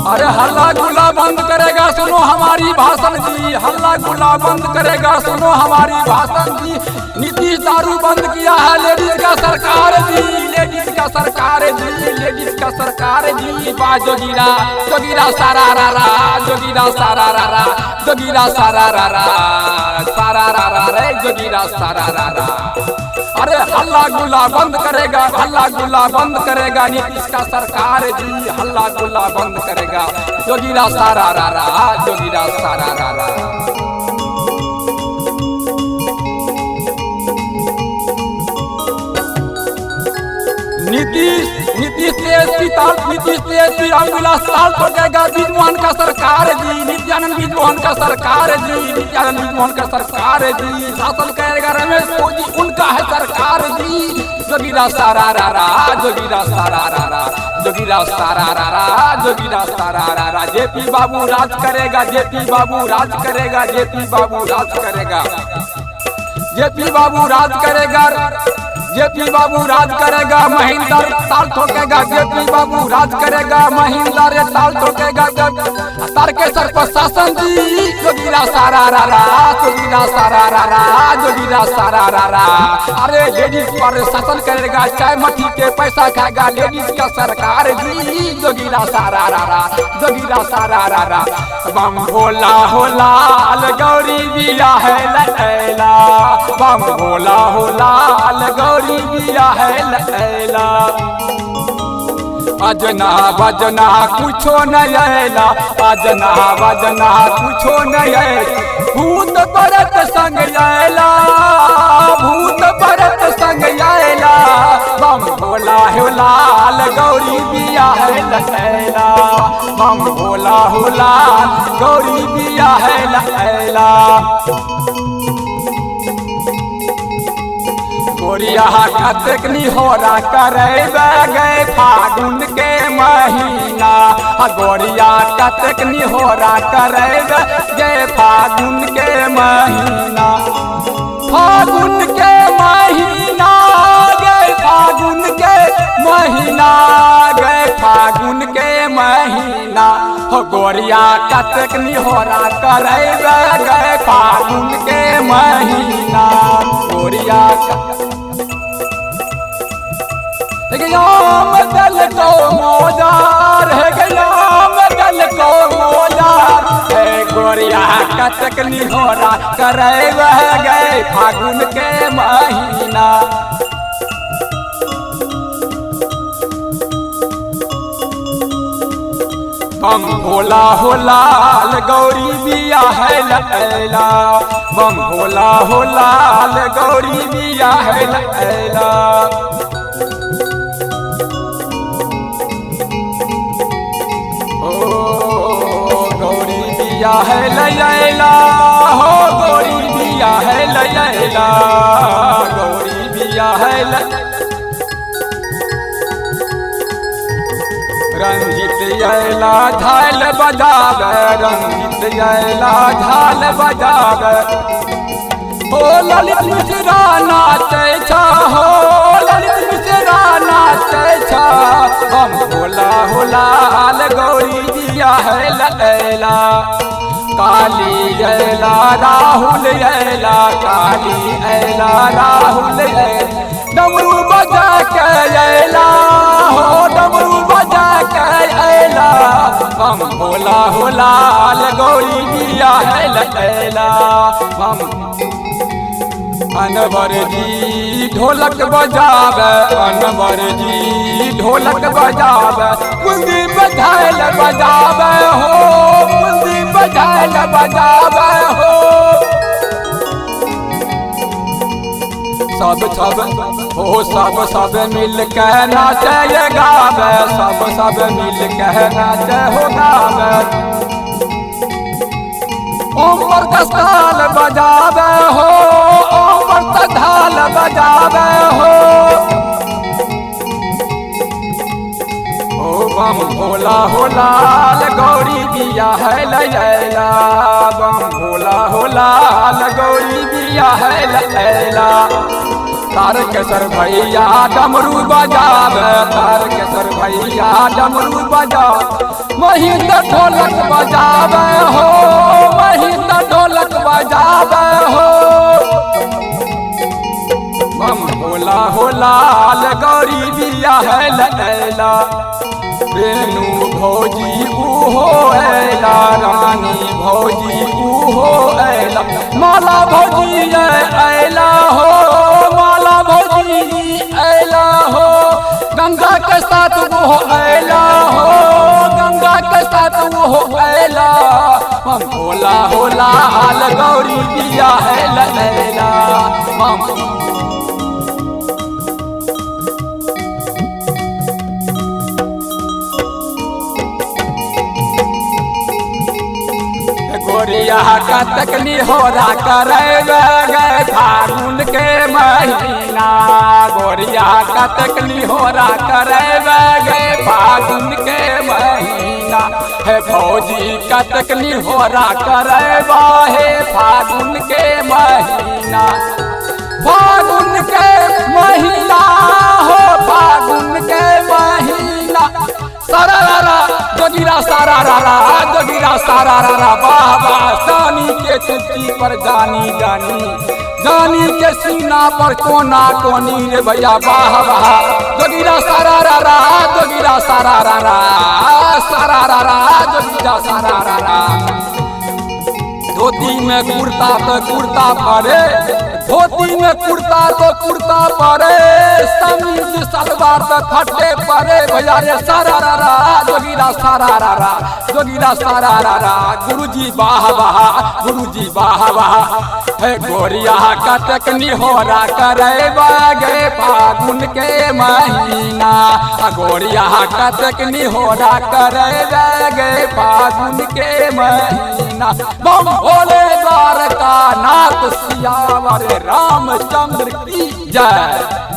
अरे हल्ला गुल्ला बंद करेगा सुनो हमारी भाषण जी, हल्ला गुल्ला बंद करेगा सुनो हमारी भाषण जी। नीतीश दारू बंद किया है लेडीज का सरकार जी, लेडीज का सरकार जी, लेडीज का सरकार जी। बा जोगीरा जोगीरा सारा रा रा, जोगीरा सारा रा रा, जोगीरा सारा रा रा, सारा रा रा रे जोगीरा सारा रा रा। अरे हल्ला गुल्ला बंद करेगा, हल्ला गुल्ला बंद करेगा नीतीश का सरकार जी, हल्ला गुल्ला बंद करेगा जोगीरा सारा रा रा, जोगीरा सारा रा रा। नीतीश से एसपी रामविलास ताल ठोकेगा विद्वान का सरकार जी, नित्यानंद विद्वान का सरकार जी, नित्यानंद विद्वान का सरकार जी। शासन करेगा रमेश मोदी उनका है सरकार जी। जोगीरा सारा रा रा, जोगीरा सारा रा रा, जोगीरा सारा रा रा, जोगीरा सारा रा रा। जेपी बाबू राज करेगा, जेपी बाबू राज करेगा, जेपी बाबू राज करेगा, जेपी बाबू राज करेगा, जेपी बाबू राज करेगा। महिंदर ताल ठोकेगा, जेपी बाबू राज करेगा, महिंदर ताल ठोकेगा। तारकेश्वर प्रशासन जी, जोगीरा सारा रा रा, जोगीरा सारा रा रा, जोगीरा सारा रा रा। अरे लेडीज पर शासन करेगा, चाय मट्टी के पैसा खाएगा लेडीज का सरकार जी। जोगीरा सारा रा रा, जोगीरा सारा रा रा। बम भोला हो लाल गौरी बिया है लैला, बम भोला हो लाल गौरी बिया है लैला। अजना बजना कुछो नहीं आएला, अजना बजना कुछो नहीं आएला। भूत परत संग आएला, भूत परत संग आएला। बम भोला हो लाल गौरी बिया है लैला, बम भोला हो लाल गौरी बिया है लैला। गोरिया कतक निहोरा करे गए फागुन के महीना, गोरिया कतक निहोरा करे गए फागुन के महीना, फागुन के महीना गए फागुन के महीना, गए फागुन के महीना। हो गोरिया कतक निहोरा करे गए फागुन के महीना, गोरिया गयाम दल को मोजार है, गयाम दल को मोजार है। गोरिया कतक निहोरा करे वह गए फागुन के महीना। बम भोला हो लाल गौरी बिया है लैला, बम भोला हो लाल गौरी बिया है लैला। गौरी बिया है लैला, हो गौरी बिया है लैला, गौरी बिया है लैला। रंजित आयला झाल बजावे, रंजित आयला झाल बजावे। हो ललित मिश्रा नाचे छा, हो ललित मिश्रा नाचे छा। बम भोला हो लाल गौरी बिया है लैला। काली आयला राहुल आयला, काली आयला राहुल आयला। डमरू बजा के आयला, हो डमरू बजा के आयला। बम भोला हो लाल गौरी बिया है लैला। बम अनवर जी ढोलक बजावे, अनवर जी ढोलक बजावे। कुंदी बजायल बजावे हो, कुंदी बजायल बजावे हो। सब हो सब मिल के नाचे गावे, सब मिल के नाचे हो गावे। ओम पर ताल बजावे हो, ओम पर ढाल बजावे हो। ओ बम भोला हो लाल गौरी बिया है लैला, बम भोला हो लाल गौरी बिया है लैला। तारकेश्वर भैया डमरू बजावे, तारकेश्वर भैया डमरू बजावे, महेंद्र ढोलक बजावे हो, महेंद्र ढोलक बजावे हो। बम होला होला गौरी बिया है लैला, बेनू भौजी उहो ऐला, रानी भौजी उहो ऐला, माला भौजी ऐला हो, माला भौजी ऐला हो, गंगा के साथ वो ऐला हो, गंगा के साथ वो ऐला। हम होला होला हाल गौरी बिया है लैला। गोरिया का तकनी हो रहा करे गए फागुन के महीना, गोरिया का तकनी हो रहा करे गए फागुन के महीना, है फौजी का तकनी हो रहा करे बाहे फागुन के महीना, फागुन के महीना हो, फागुन के महीना। सारा जोगिरा सारा जोगिरा सारा वाह वाह, जानी के चुटकी पर जानी जानी, जानी के सीना पर कोना कोनी रे भैया वाह वाह, जोगिरा सारा जोगिरा सारा जोगिरा सारा। धोती में कुर्ता तो कुर्ता परे, धोती में कुर्ता तो कुर्ता परे, समीज सलवार तो फटे परे भैया रे सारा जोगिरा सारा जोगिरा सारा। गुरुजी वाह वाह, गुरुजी वाह वाह, है गोरिया का तकनी हो रहा करे बागे फागुन के महीना, गोरिया का तकनी हो रहा करे बागे फागुन के महीना। बम भोले द्वारका नाथ सियावर रामचंद्र की जय।